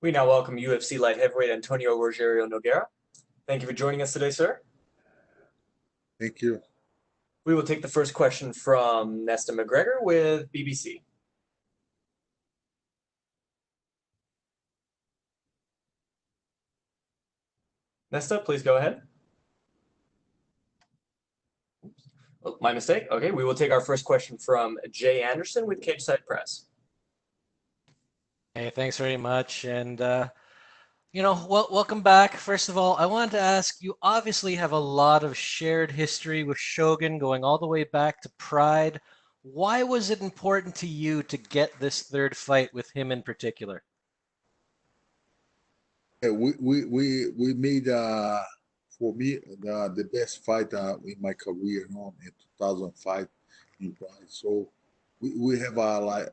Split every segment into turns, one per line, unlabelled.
We now welcome UFC light heavyweight Antonio Rogerio Nogueira. Thank you for joining us today, sir.
Thank you.
We will take the first question from Nesta McGregor with BBC. Nesta, please go ahead. Oh, my mistake. Okay, we will take our first question from Jay Anderson with Cageside Press.
Hey, thanks very much. And, welcome back. First of all, I wanted to ask you obviously have a lot of shared history with Shogun going all the way back to Pride. Why was it important to you to get this third fight with him in particular?
Yeah, we made for me the best fight in my career, in 2005 in Pride. So we have a like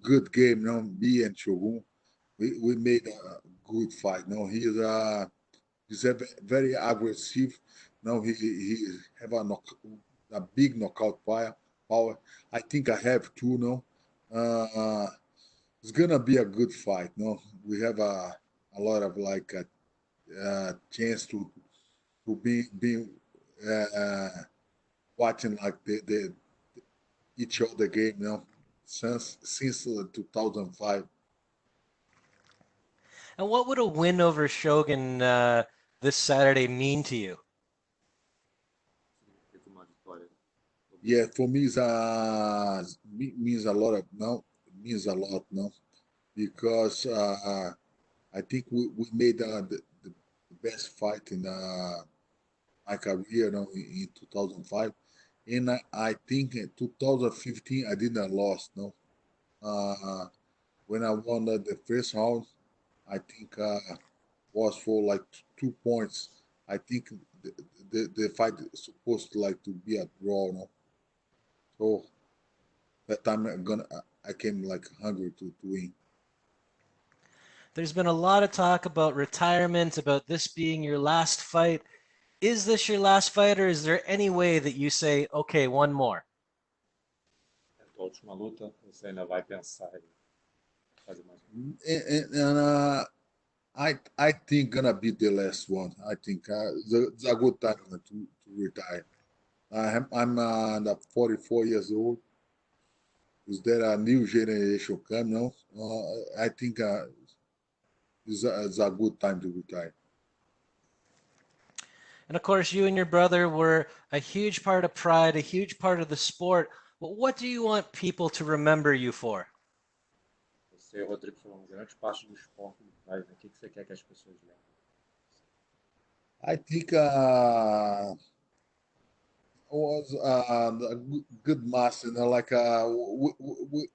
good game, me and Shogun. We made a good fight. He's very aggressive. He have a big knockout power. I think I have two. No, it's gonna be a good fight. No, we have a lot of like a chance to be uh, watching like the each other game. Since 2005.
And what would a win over Shogun this Saturday mean to you?
Yeah, for me, means a lot. It means a lot. No, because I think we made the best fight in my career, in 2005, and I think in 2015 I didn't lost. No, uh, when I won the first round, I think was for like 2 points. I think the fight is supposed to like to be a draw. No, so that time I came like hungry to win.
There's been a lot of talk about retirement, about this being your last fight. Is this your last fight, or is there any way that you say, okay, one more?
And I think gonna be the last one. I think it's a good time to retire. I'm 44 years old. Is there a new generation come now? I think it's a good time to retire.
And of course, you and your brother were a huge part of Pride, a huge part of the sport. But what do you want people to remember you for?
I think was a good master. Like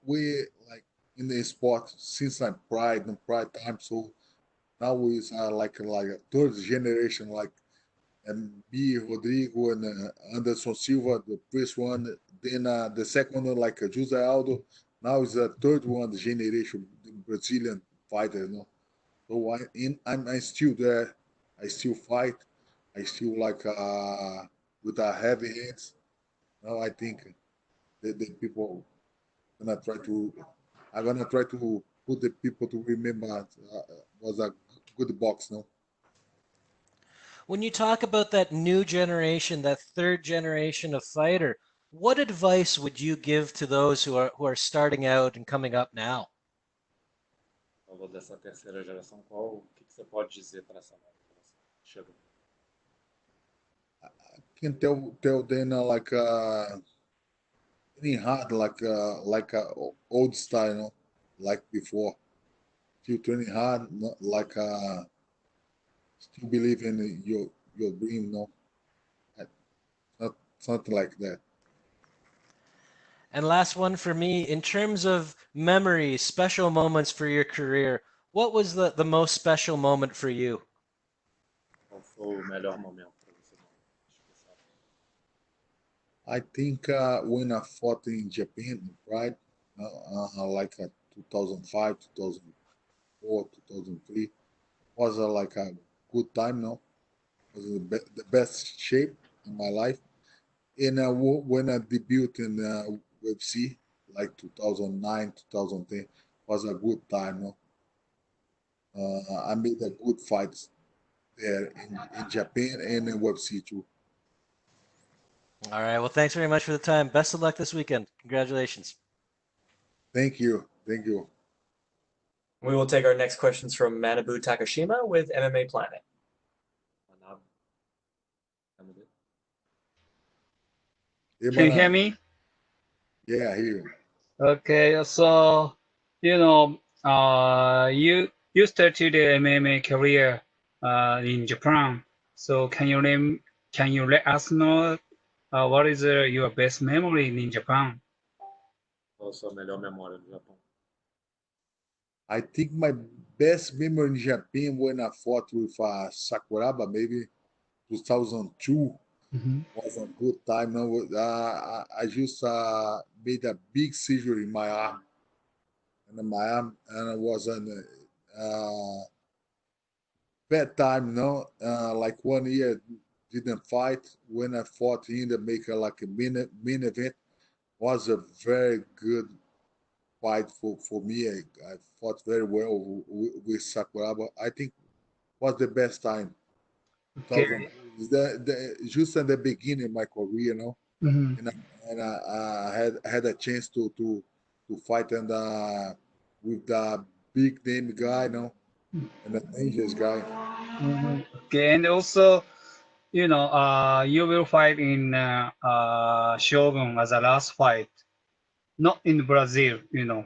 we like in the sport since I'm Pride and Pride time. So now is like a third generation, like and me, Rodrigo, and Anderson Silva, the first one. Then the second one, like Jose Aldo. Now is the third one, the generation, the Brazilian fighter. So I'm still there. I still fight. I still like with a heavy hands. Now I think the people gonna try to. I'm gonna try to put the people to remember was a good box. No.
When you talk about that new generation, that third generation of fighter, what advice would you give to those who are starting out and coming up now?
Can tell them like any hard like old style, like before. Still training hard, not like still believe in your dream, Uh, not something like that.
And last one for me, in terms of memories, special moments for your career, what was the most special moment for you?
I think when I fought in Japan, right, like 2005, 2004, 2003, was like a good time. No, was the best shape in my life. And when I debuted in UFC, like 2009, 2010, was a good time. No? I made a good fights there in Japan and in UFC too.
All right. Well, thanks very much for the time. Best of luck this weekend. Congratulations.
Thank you. Thank you.
We will take our next questions from Manabu Takashima with MMA Planet.
Hey,
Can you hear
Manan.
me?
Yeah, I hear you.
Okay, so you started the MMA career in Japan. So can you let us know what is your best memory in Japan?
Qual a sua melhor memória do Japão?
I think my best memory in Japan when I fought with Sakuraba, maybe 2002,
Mhm.
was a good time. No, I just made a big seizure in my arm, and it was an bad time. No, like 1 year didn't fight. When I fought in the make like a main event, was a very good fight for me. I fought very well with Sakuraba. I think was the best time.
Okay.
2000 is just at the beginning of my career,
Mhm.
and I had a chance to fight and with the big name guy, and the dangerous guy.
Okay, and also, you will fight in Shogun as a last fight, not in Brazil. You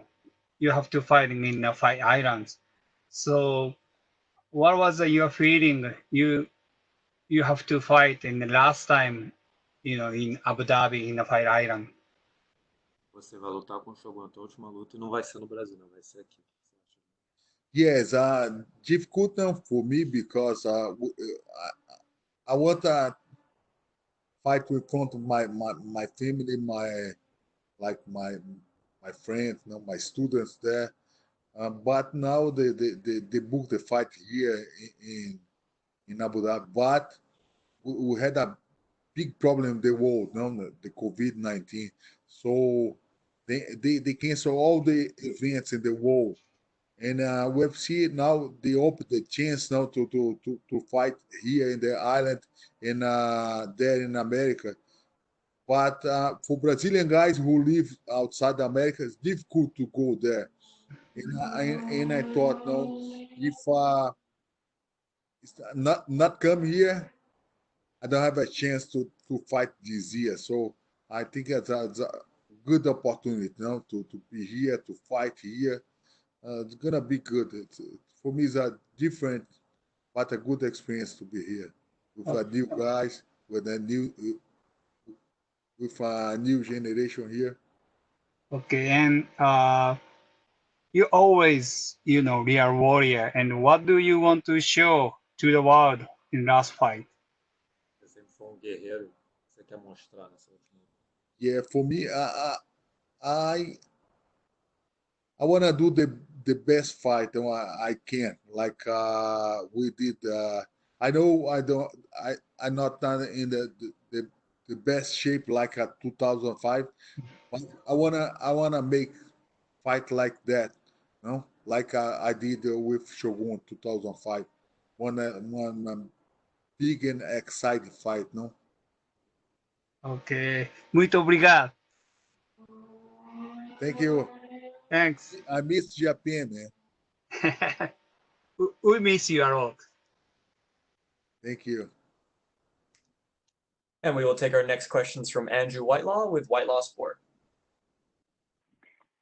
have to fight in Fight Islands. So, what was your feeling? You have to fight in the last time, in Abu Dhabi in the Fight Island.
Você vai lutar com o Shogun a tua última luta e não vai ser no Brasil, não, vai ser aqui. O que você acha?
Yes, difficult now for me because I want to fight with front of my family, like my friends, my students there. But now they booked the fight here in Abu Dhabi. But we had a big problem in the world, the COVID-19. So they cancel all the events in the world. And UFC now they open the chance now to fight here in the island and there in America. But for Brazilian guys who live outside America, it's difficult to go there. And I thought, no, if it's not come here, I don't have a chance to fight this year. So I think it's a good opportunity, to be here, to fight here. It's gonna be good. For me, it's a different but a good experience to be here with a new guys, with a new generation here.
Okay, and you always, real warrior. And what do you want to show to the world in last fight?
Você sempre foi um guerreiro que você quer mostrar nessa última luta.
Yeah, for me, I I want to do the best fight I can. Like we did. I know I don't. I'm not in the best shape like at 2005, but I wanna make fight like that. Like I did with Shogun 2005. One big and exciting fight. No.
Okay, muito obrigado.
Thank you.
Thanks.
I miss Japan, man.
We miss you a lot.
Thank you.
And we will take our next questions from Andrew Whitelaw with Whitelaw Sport.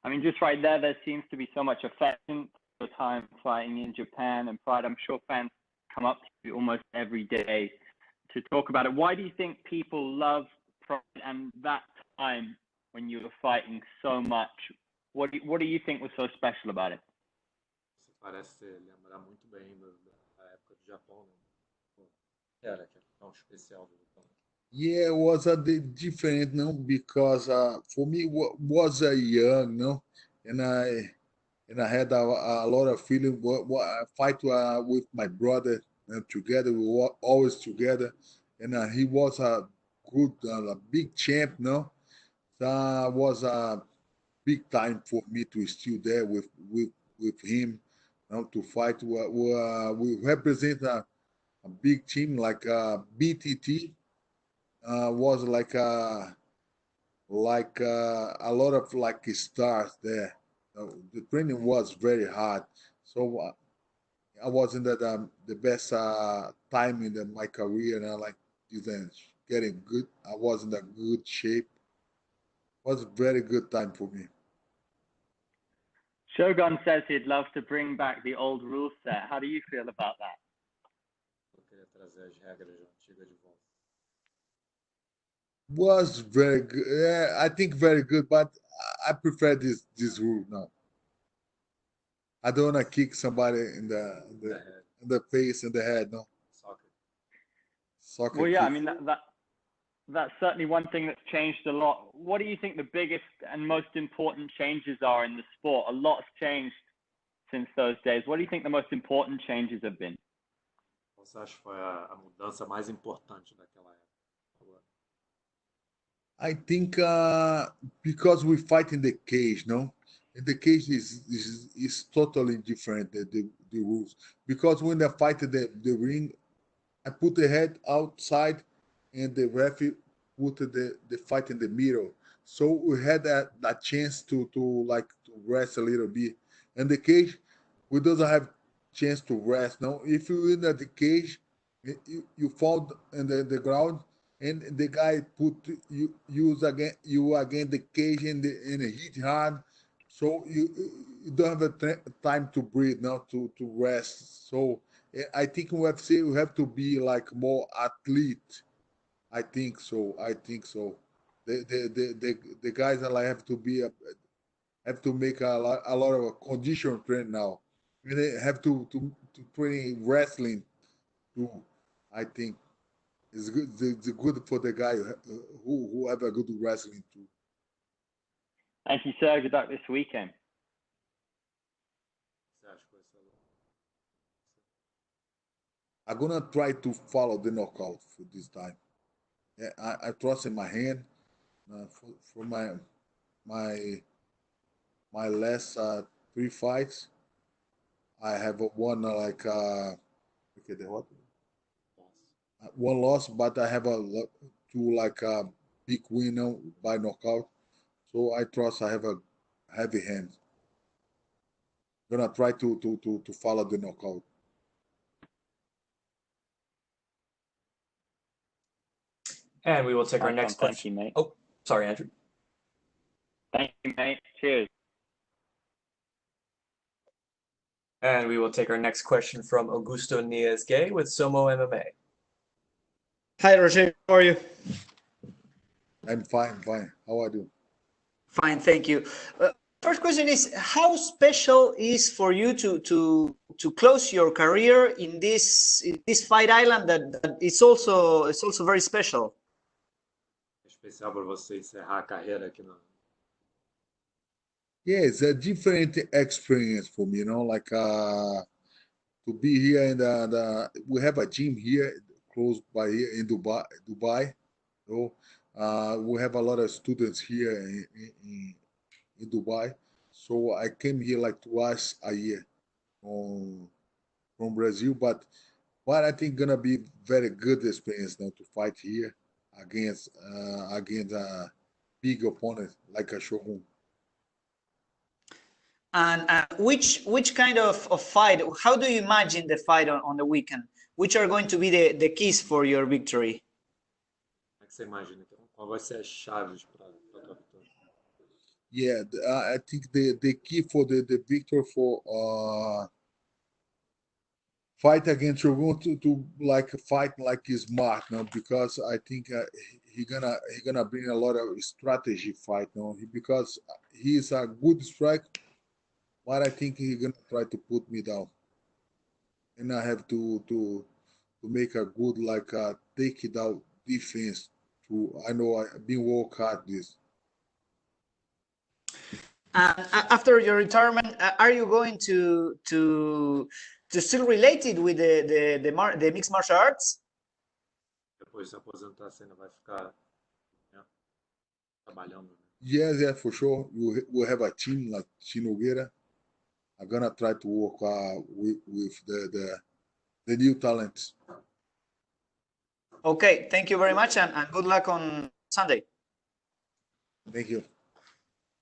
I mean, just right there seems to be so much affection for time fighting in Japan and Pride. I'm sure fans come up to you almost every day to talk about it. Why do you think people love Pride and that time when you were fighting so much? What do you think was so special about it?
Você parece lembrar muito bem da época do Japão, né? Pô, era que é tão especial do Japão.
Yeah, it was a different, no, because for me was a young, no, and I had a lot of feeling. I fight with my brother, and together we were always together, and he was a good, a big champ, no. So it was a big time for me to still there with him. to fight. We represent a big team like BTT was like a lot of like stars there. The training was very hard, so I wasn't at the best time in my career, and I like didn't getting good. I wasn't in a good shape. Was a very good time for me.
Shogun says he'd love to bring back the old rule set. How do you feel about that?
Eu queria trazer as regras antigas de volta.
Was very good. Yeah, I think very good, but I prefer this rule now. I don't want to kick somebody in
The head,
the face and the head. No
soccer.
soccer
Well, yeah, I
kick.
mean that's certainly one thing that's changed a lot. What do you think the biggest and most important changes are in the sport? A lot's changed since those days. What do you think the most important changes have been?
Qual você acha que foi a mudança mais importante daquela época? Agora,
I think because we fight in the cage, no, and the cage is totally different the rules. Because when they fight in the ring, I put the head outside, and the referee put the fight in the middle. So we had that chance to like to rest a little bit. And the cage, we doesn't have chance to rest. No, if you in the cage, you fall in the ground, and the guy put you use again you against the cage and hit hard. So you don't have time to breathe, now to rest. So I think in UFC we have to be like more athlete. I think so. I think so. The guys are like have to make a lot of condition train now. And they have to train wrestling too. I think it's good. It's good for the guy who have a good wrestling too.
Thank you, sir. Good luck this weekend.
você acha que vai ser?
I'm gonna try to follow the knockout for this time. Yeah, I trust in my hand for my my last three fights. I have one okay, the what? One loss, but I have two like big winner by knockout. So I trust I have a heavy hand. Gonna try to follow the knockout.
And we will take our
Awesome.
next
Thank
question.
you, mate.
Oh, sorry, Andrew.
Thank you, mate. Cheers.
And we will take our next question from Augusto Niez-Gay with Somo MMA.
Hi, Rogerio. How are you?
I'm fine, fine. How are you?
Fine, thank you. First question is, how special is for you to close your career in this fight island that it's also very special?
É especial para você encerrar a carreira aqui no.
Yeah, it's a different experience for me, like to be here in we have a gym here close by here in Dubai. So we have a lot of students here in Dubai. So I came here like twice a year from Brazil, but I think gonna be very good experience now to fight here against a big opponent like a Shogun.
And which kind of fight? How do you imagine the fight on the weekend? Which are going to be the keys for your victory?
Como é que você imagina? Então, qual vai ser as chaves para a tua vitória?
Yeah, I think the key for the victor for fight against Shogun to like fight like smart now, because I think he gonna bring a lot of strategy fight now, because he's a good strike, but I think he's gonna try to put me down, and I have to make a good like take it out defense. I know I've been work hard this.
After your retirement, are you going to still related with the mixed martial arts?
Depois de se aposentar, você ainda vai ficar, né, trabalhando, né?
Yeah, for sure. We have a team like Nogueira. I'm gonna try to work with the new talents.
Okay, thank you very much, and good luck on Sunday.
Thank you.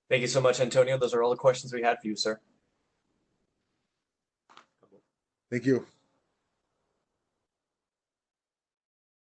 Thank you so much, Antonio. Those are all the questions we had for you, sir.
Thank you.